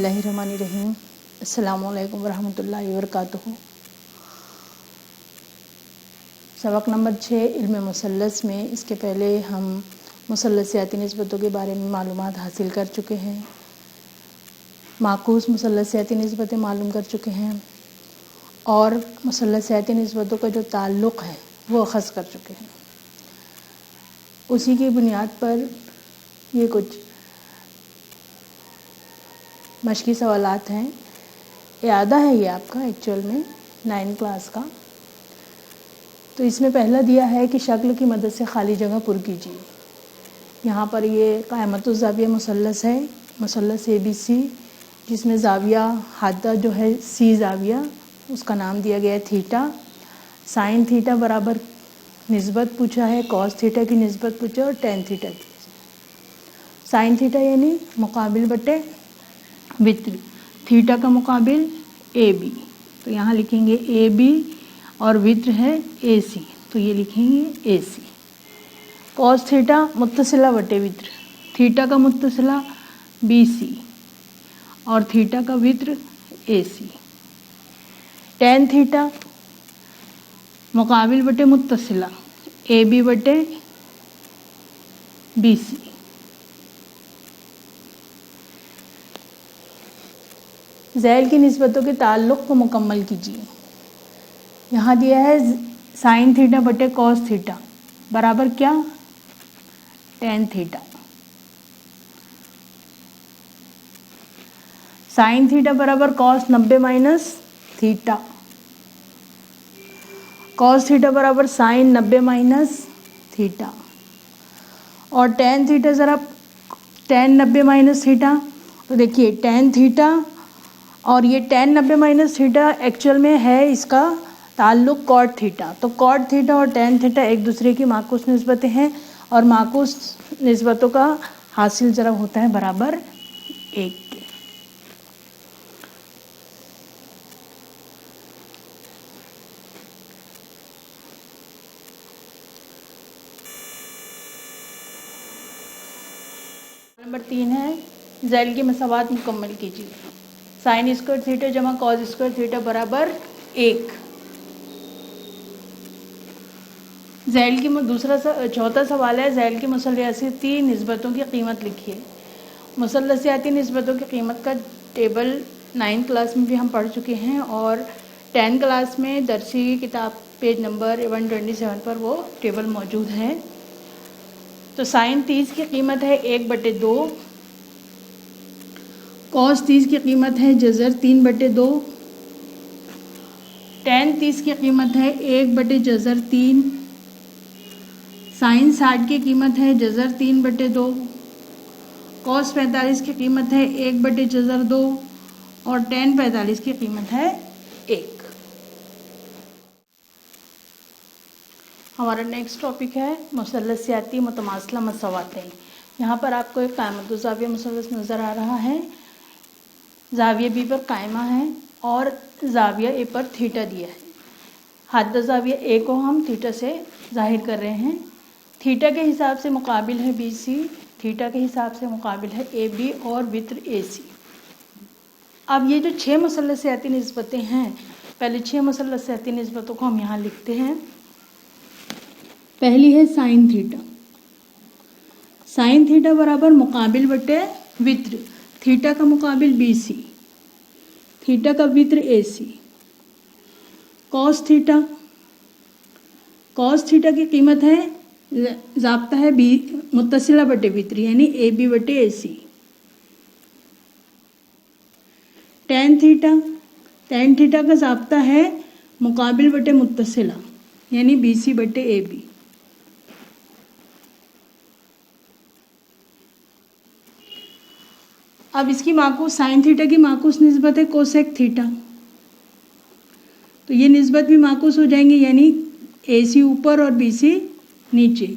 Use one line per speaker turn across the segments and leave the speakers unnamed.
बिस्मिल्लाहिर्रहमानिर्रहीम। अस्सलामु अलैकुम वरहमतुल्लाहि वबरकातुहू। सबक नंबर 6 इल्म मुसल्लस में इसके पहले हम मुसल्लसियाती निस्बतों के बारे में मालूमात हासिल कर चुके हैं, माकूस मुसल्लसियाती निस्बतें मालूम कर चुके हैं और मुसल्लसियाती निस्बतों का जो ताल्लुक़ है वो अख़ज़ कर चुके हैं। उसी की बुनियाद पर ये कुछ मशक़ी सवालात हैं। यादा है ये आपका एक्चुअल में 9 क्लास का। तो इसमें पहला दिया है कि शक्ल की मदद से खाली जगह पुर कीजिए। यहाँ पर ये क़ाइमतुज़ ज़ाविया मुसल्लस है, मुसल्लस ABC, जिसमें ज़ाविया हादा जो है C ज़ाविया, उसका नाम दिया गया है थीटा। साइन थीटा बराबर निस्बत पूछा है, कॉस थीटा की निस्बत पूछा और टेन थीटा की। साइन थीटा यानी मुकाबिल बटे वित्र, थीटा का मुकाबिल AB, तो यहाँ लिखेंगे AB और वित्र है AC, तो ये लिखेंगे AC। कॉस थीटा मुत्तसिला बटे वित्र, थीटा का मुत्तसिला BC और थीटा का वित्र AC। टेन थीटा मुकाबिल बटे मुत्तसिला AB बटे BC। ज़ैल की निस्बतों के ताल्लुक़ को मुकम्मल कीजिए। यहाँ दिया है साइन थीटा बटे कॉस थीटा बराबर क्या, टेन थीटा। साइन थीटा बराबर cos 90 minus theta, cos theta बराबर साइन 90 माइनस थीटा, और टेन थीटा ज़रा टेन 90 माइनस थीटा। तो देखिए टेन थीटा और ये टेन 90 माइनस थीटा एक्चुअल में है इसका ताल्लुक़ कॉट थीटा। तो कॉट थीटा और टेन थीटा एक दूसरे की माकूस निस्बतें हैं और माकूस निस्बतों का हासिल ज़रा होता है बराबर 1 के। नंबर 3 है ज़ैल की मसावात मुकम्मल कीजिए। साइन स्क्वायर थीटा जमा कॉस स्क्वायर थीटा बराबर 1। ज़ैल की चौथा सवाल है ज़ैल की मुसल्लसियाती निस्बतों की कीमत लिखिए। मुसल्लसियाती निस्बतों की कीमत का टेबल 9 क्लास में भी हम पढ़ चुके हैं और 10 क्लास में दरसी किताब पेज नंबर 127 पर वो टेबल मौजूद है। तो साइन 30 की कीमत है 1/2, कॉस 30 की कीमत है जज़र 3/2, टेन 30 की कीमत है 1/जज़र 3, साइन 60 की कीमत है जज़र 3/2, कॉस 45 की कीमत है 1/जज़र 2 और टेन 45 की कीमत है 1। हमारा नेक्स्ट टॉपिक है मुसल्लसियाती मुतमासिला मसावातें। यहाँ पर आपको एक क़ाइमतुज़ ज़ाविया मुसल्लस नज़र आ रहा है। ज़ाविया B पर कायमा है और ज़ाविया A पर थीटा दिया है। हद ज़ाविया A को हम थीटा से ज़ाहिर कर रहे हैं। थीटा के हिसाब से मुकाबिल है BC, थीटा के हिसाब से मुकाबिल है AB और वित्र AC। अब ये जो 6 मुसल्लसियाती निस्बतें हैं, पहले 6 मुसल्लसियाती निस्बतों को हम यहाँ लिखते हैं। पहली है साइन थीटा। साइन थीटा बराबर मुकाबिल बटे वित्र, थीटा का मुकाबिल BC, थीटा का वित्र AC। Cos theta, cos theta की कीमत है ज़ाब्ता है B मुत्तसिला बटे वित्र यानी AB बटे AC। Tan theta, tan theta का ज़ाब्ता है मुकाबिल बटे मुत्तसिला यानी BC बटे AB। अब इसकी माकूस साइन थीटा की माकूस निस्बत है कोसेक थीटा, तो ये निस्बत भी माकूस हो जाएंगे यानी AC ऊपर और BC नीचे।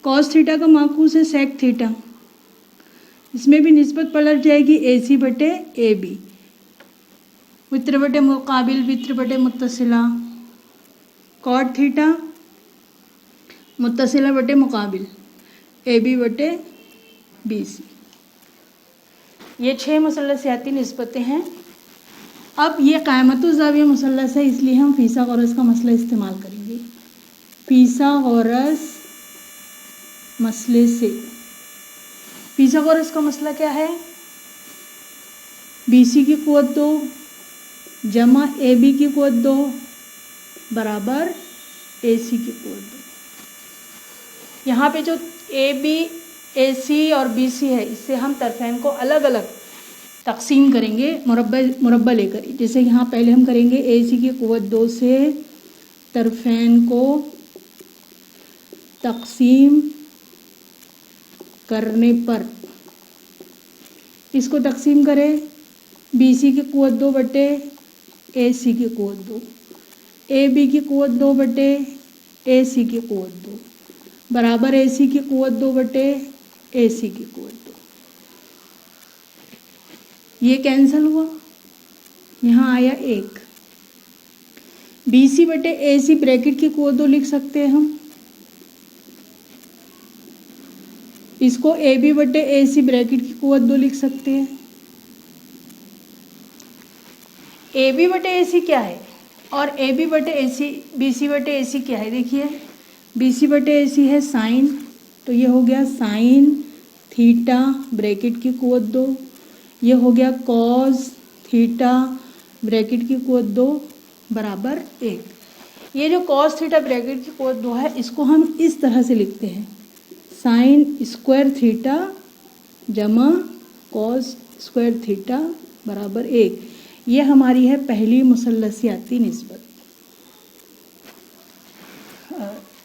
कॉस थीटा का माकूस है सेक थीटा, इसमें भी निस्बत पलट जाएगी AC बटे AB। वित्र बटे मुकाबिल वित्र बटे मुत्तसिला। कॉट थीटा मुत्तसिला बटे मुकाबिल AB बटे BC। ये 6 मुसल्लसियाती निस्बतें हैं। अब ये क़ायमतुज़्ज़ाविया मुसल्लस है, इसलिए हम फ़ीसागोरस का मसला इस्तेमाल करेंगे। फ़ीसागोरस मसले से, फ़ीसागोरस का मसला क्या है? BC की क़ुव्वत 2 जमा AB की क़ुव्वत 2 बराबर AC की क़ुव्वत 2। यहाँ पे जो AB, AC और BC है, इससे हम तरफ़ैन को अलग अलग तक़सीम करेंगे मुरब्बा लेकर। जैसे यहाँ पहले हम करेंगे AC की क़ुव्वत 2 से तरफ़ैन को तक़सीम करने पर, इसको तक़सीम करें BC की क़ुव्वत 2 बटे AC की क़ुव्वत 2, AB की क़ुव्वत 2 बटे AC की क़ुव्वत 2 बराबर AC की क़ुव्वत 2 बटे AC की क़ुव्वत 2। ये कैंसिल हुआ, यहाँ आया 1। BC बटे AC ब्रैकेट की क़ुव्वत 2 लिख सकते हैं हम, इसको AB बटे AC ब्रैकेट की क़ुव्वत 2 लिख सकते हैं। AB बटे AC क्या है और AB बटे AC, BC बटे AC क्या है? देखिए BC बटे AC है साइन, तो ये हो गया साइन थीटा ब्रैकेट की क़ुव्वत 2, ये हो गया कॉस थीटा ब्रैकेट की क़ुव्वत 2 बराबर 1। ये जो कॉस थीटा ब्रैकेट की क़ुव्वत 2 है, इसको हम इस तरह से लिखते हैं, साइन स्क्वायर थीटा जमा कॉस स्क्वायर थीटा बराबर 1। ये हमारी है पहली मुसल्लसियाती निस्बत,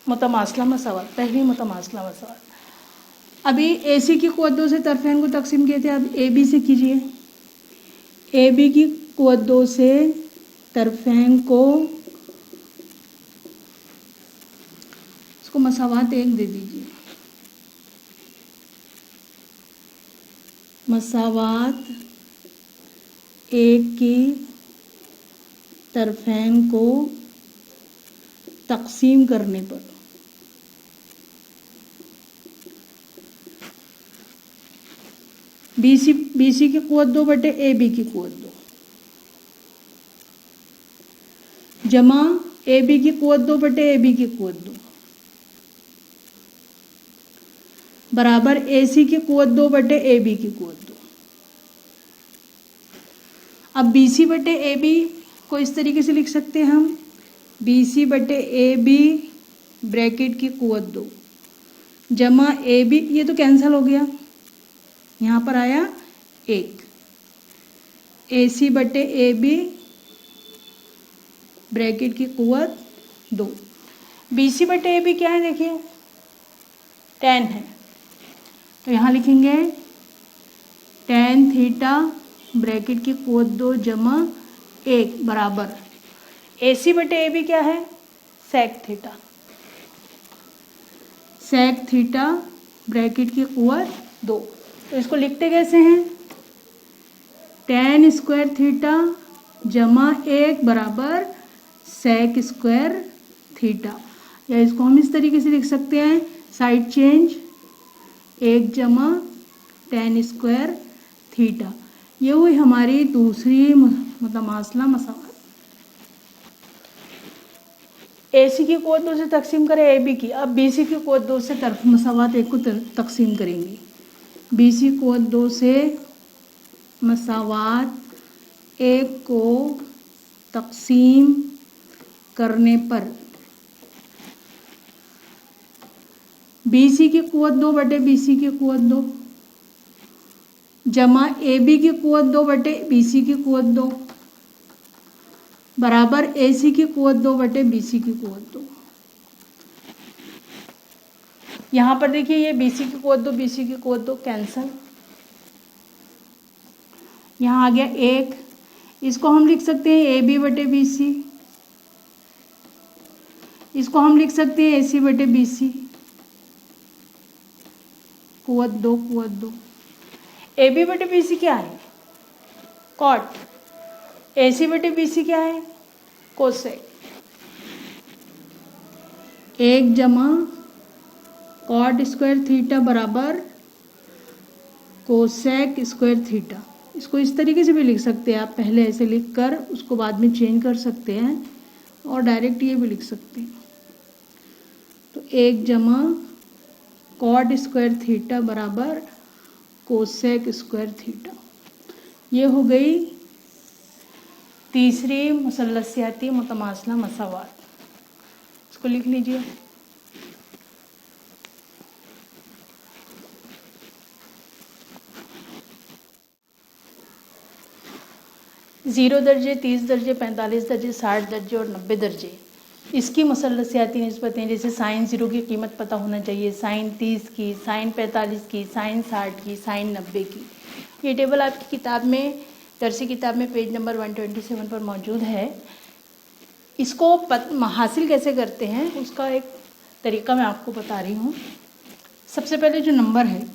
मुतमासला मसावत, पहली मुतमासला मसावत। अभी AC की क़ुव्वत 2 से तरफ़ैन को तक़सीम किए थे, अब AB से कीजिए। AB की क़ुव्वत 2 से तरफ़ैन को, इसको मसावात 1 दे दीजिए, मसावात 1 की तरफ़ैन को तक़सीम करने पर BC की क़ुव्वत 2 बटे AB की क़ुव्वत 2 जमा AB की क़ुव्वत 2 बटे AB की क़ुव्वत 2 बराबर AC की क़ुव्वत 2 बटे AB की क़ुव्वत 2। अब BC बटे AB को इस तरीके से लिख सकते हैं हम, BC बटे AB ब्रैकेट की क़ुव्वत 2 जमा AB, ये तो कैंसिल हो गया, यहाँ पर आया 1, AC बटे AB ब्रैकेट की क़ुव्वत 2। BC बटे AB क्या है? देखिए 10 है, तो यहाँ लिखेंगे tan थीटा ब्रैकेट की क़ुव्वत 2 जमा 1 बराबर AC बटे AB क्या है? Sec theta, sec theta bracket की क़ुव्वत 2। तो इसको लिखते कैसे हैं? tan स्क्वायर थीटा जमा 1 बराबर सेक स्क्वायर थीटा, या इसको हम इस तरीके से लिख सकते हैं, साइड चेंज 1 जमा tan स्क्वायर थीटा। ये हुई हमारी दूसरी मुतमासला मसावत। AC की क़ुव्वत 2 से तक़सीम करें AB की, अब BC की क़ुव्वत 2 से मसावात 1 को तक़सीम करेंगे। BC क़ुव्वत 2 से मसावात 1 को तक़सीम करने पर BC की क़ुव्वत 2 बटे BC की क़ुव्वत 2 जमा AB की क़ुव्वत 2 बटे BC की क़ुव्वत 2 बराबर AC की क़ुव्वत 2 बटे BC की क़ुव्वत 2। यहाँ पर देखिए ये BC की क़ुव्वत 2 BC की क़ुव्वत 2 कैंसल, यहाँ आ गया 1, इसको हम लिख सकते हैं AB बटे BC, इसको हम लिख सकते हैं AC बटे BC क़ुव्वत 2 क़ुव्वत 2। AB बटे BC क्या है? कॉट। AC बटे BC क्या है? कोसेक। 1 जमा कॉट स्क्वायर थीटा बराबर कोसेक स्क्वायर थीटा। इसको इस तरीके से भी लिख सकते हैं आप, पहले ऐसे लिख कर उसको बाद में चेंज कर सकते हैं और डायरेक्ट ये भी लिख सकते हैं। तो 1 जमा कॉट स्क्वायर थीटा बराबर कोसेक स्क्वायर थीटा। ये हो गई तीसरी मुसल्लसियाती मुतमासला मसावात। इसको लिख लीजिए। ज़ीरो दर्जे, 30 दर्जे, 45 दर्जे, 60 दर्जे और 90 दर्जे, इसकी मुसल्लसियाती निस्बतें, जैसे साइन 0 की कीमत पता होना चाहिए, साइन 30 की, साइन 45 की, साइन 60 की, साइन 90 की। ये टेबल आपकी किताब में, दरसी किताब में पेज नंबर 127 पर मौजूद है। इसको हासिल कैसे करते हैं उसका एक तरीका मैं आपको बता रही हूँ। सबसे पहले जो नंबर है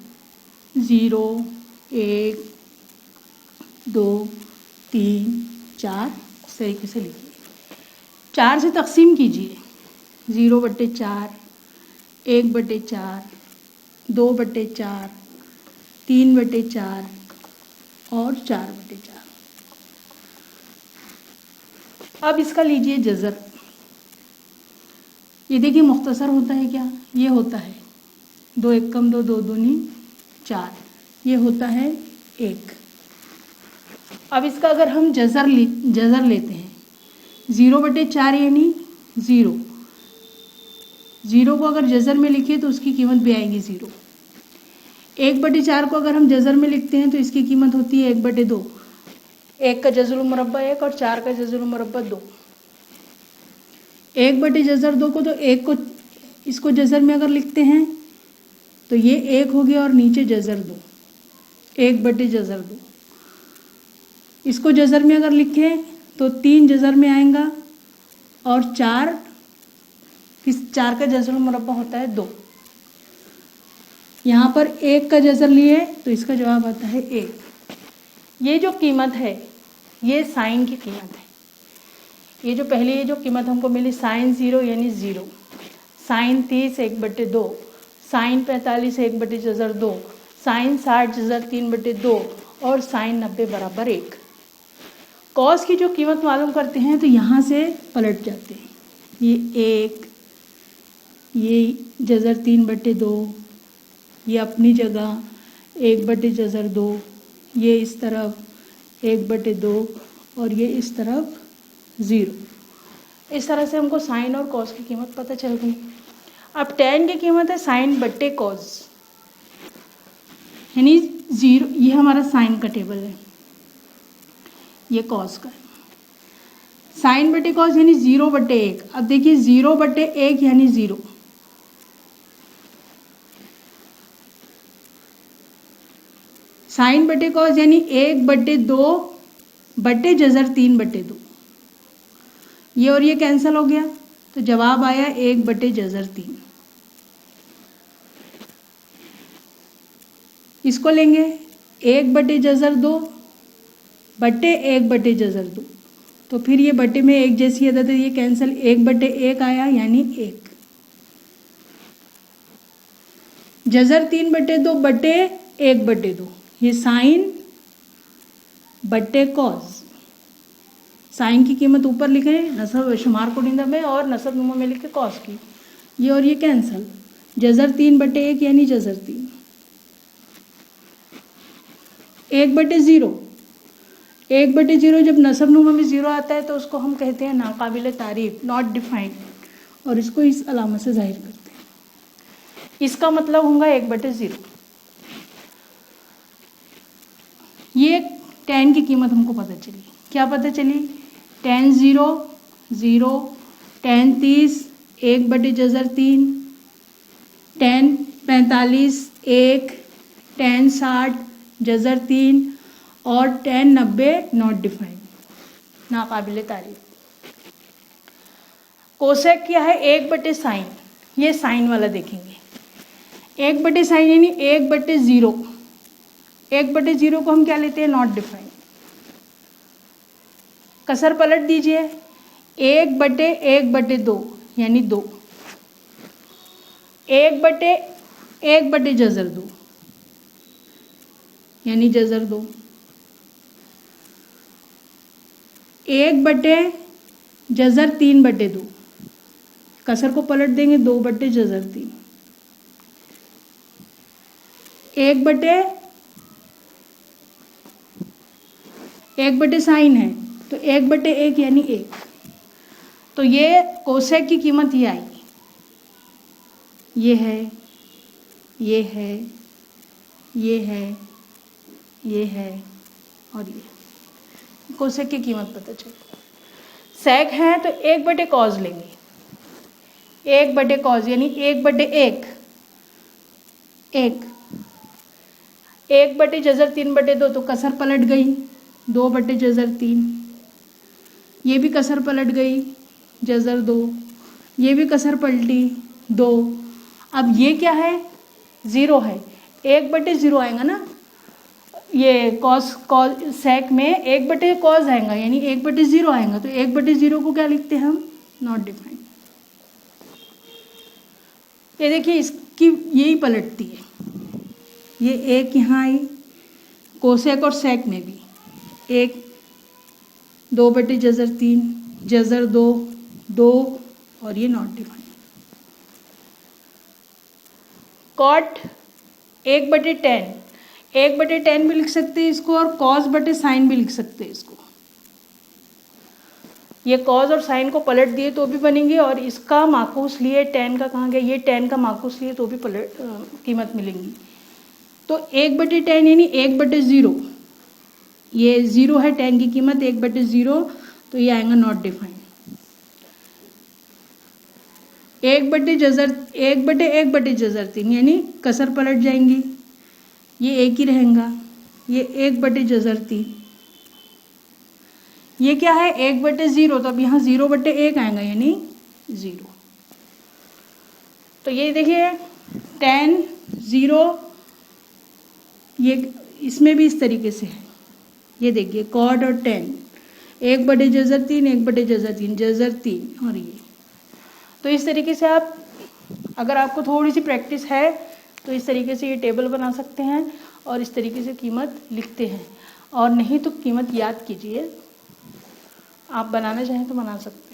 0, 1, 2, 3, 4, इस तरीके से लिखिए। 4 से तकसीम कीजिए। 0/4, 1/4, 2/4, 3/4 और 4/4। अब इसका लीजिए जज़र। ये देखिए मुख्तसर होता है क्या? ये होता है 2 एकम 2, 2 दूनी 4, ये होता है 1। अब इसका अगर हम जज़र लेते हैं 0/4 यानी 0। 0 को अगर जज़र में लिखे तो उसकी कीमत भी आएगी 0। 1/4 को अगर हम जज़र में लिखते हैं तो इसकी कीमत होती है 1/2। 1 का जज़रुल मुरब्बा 1 और 4 का जज़रुल मुरब्बा 2। 1/2 को, तो 1 को इसको जज़र में अगर लिखते हैं तो ये 1 हो गया और नीचे जज़र 2, 1/2। इसको जज़र में अगर लिखें तो 3 जज़र में आएगा और 4 का जज़रुल मुरब्बा होता है 2। यहाँ पर 1 का जज़र लिए तो इसका जवाब आता है 1। ये जो कीमत है ये साइन की कीमत है। ये जो पहले ये जो कीमत हमको मिली साइन 0 यानी 0, साइन 30 1/2, साइन 45 1/2, साइन 60 जज़र 3/2 और साइन 90 बराबर 1। कॉस की जो कीमत मालूम करते हैं तो यहाँ से पलट जाते हैं। ये 1, ये जज़र 3/2, ये अपनी जगह 1/2, ये इस तरफ 1/2 और ये इस तरफ 0। इस तरह से हमको साइन और कॉस की कीमत पता चल गई। अब tan की कीमत है साइन बट्टे कॉस, यानी 0। ये हमारा साइन का टेबल है, ये कॉस का है। साइन बटे कॉस यानी 0/1। अब देखिए 0/1 यानी 0। साइन बटे कॉस यानी 1/2 बटे जज़र 3/2। ये और ये कैंसिल हो गया तो जवाब आया 1/3। इसको लेंगे 1/2 बटे 1/2, तो फिर ये बटे में एक जैसी आदत है, ये कैंसिल, 1/1 आया यानी 1। जज़र 3/2 बटे 1/2, ये साइन बट्टे कॉस। साइन की कीमत ऊपर लिखे नसब शुमार कुनिंदा में और नसब नुमा में लिखे कॉस की। ये और ये कैंसल, जज़र 3/1 यानी जज़र 3। 1/0, 1/0 जब नसब नुमा में 0 आता है तो उसको हम कहते हैं नाकाबिल तारीफ, नॉट डिफाइंड, और इसको इस अलामत से जाहिर करते हैं। इसका मतलब होगा 1/0। ये tan की कीमत हमको पता चली। क्या पता चली? tan 0 0, tan 30 1/3, tan 45 1, tan 60 जज़र 3 और tan 90 नॉट डिफाइंड, नाकाबिल तारीफ। कोसेक क्या है? 1/sin। ये साइन वाला देखेंगे। 1/sin यानी 1/0। 1/0 को हम क्या लेते हैं? Not defined. कसर पलट दीजिए, 1/1/2 यानी 2, 1/1/2, यानी जज़र 2, 1/, जज़र 3/2, कसर को पलट देंगे 2/, जज़र 3, 1/, साइन है तो 1/1 यानी 1। तो ये कोसेक की कीमत ये आएगी, ये है, ये है, ये है, ये है और ये कोसेक की कीमत पता चली। सेक है तो 1/, कॉज लेंगे, 1/, कॉज यानी 1/1, 1, 1/, जज़र 3/2 तो कसर पलट गई 2/, जज़र 3, ये भी कसर पलट गई जज़र 2, ये भी कसर पलटी 2। अब ये क्या है, 0 है, 1/0 आएगा ना, ये कॉस सेक में 1/, कॉज आएगा यानी 1/0 आएगा, तो 1/0 को क्या लिखते हैं हम, नॉट डिफाइंड। ये देखिए इसकी यही पलटती है, ये 1 यहाँ आई, कोसेक और सेक में भी 1, 2/, जज़र 3, जज़र 2, 2 और ये नॉट डिफाइंड। कॉट 1/10, 1/10 भी लिख सकते हैं इसको और कॉस बटे साइन भी लिख सकते हैं इसको। ये कॉस और साइन को पलट दिए तो भी बनेंगे और इसका माकूस लिए टेन का कहाँ गया, ये टेन का माकूस लिए तो भी पलट कीमत मिलेंगी। तो 1/10 यानी 1/0, ये 0 है, टेन की कीमत 1/0 तो ये आएगा नॉट डिफाइंड। 1/1 जज़र 3 यानी कसर पलट जाएंगी, ये एक ही रहेगा, ये 1/, जज़र 3, ये क्या है 1/0 तो अब यहाँ 0/1 आएगा यानी 0। तो ये देखिए 10, 0, ये इसमें भी इस तरीके से है, ये देखिए कॉट और 10, 1/, जज़र 3, 1/, जज़र 3, जज़र 3 और ये। तो इस तरीके से आप, अगर आपको थोड़ी सी प्रैक्टिस है तो इस तरीके से ये टेबल बना सकते हैं और इस तरीके से कीमत लिखते हैं, और नहीं तो कीमत याद कीजिए, आप बनाना चाहें तो बना सकते हैं।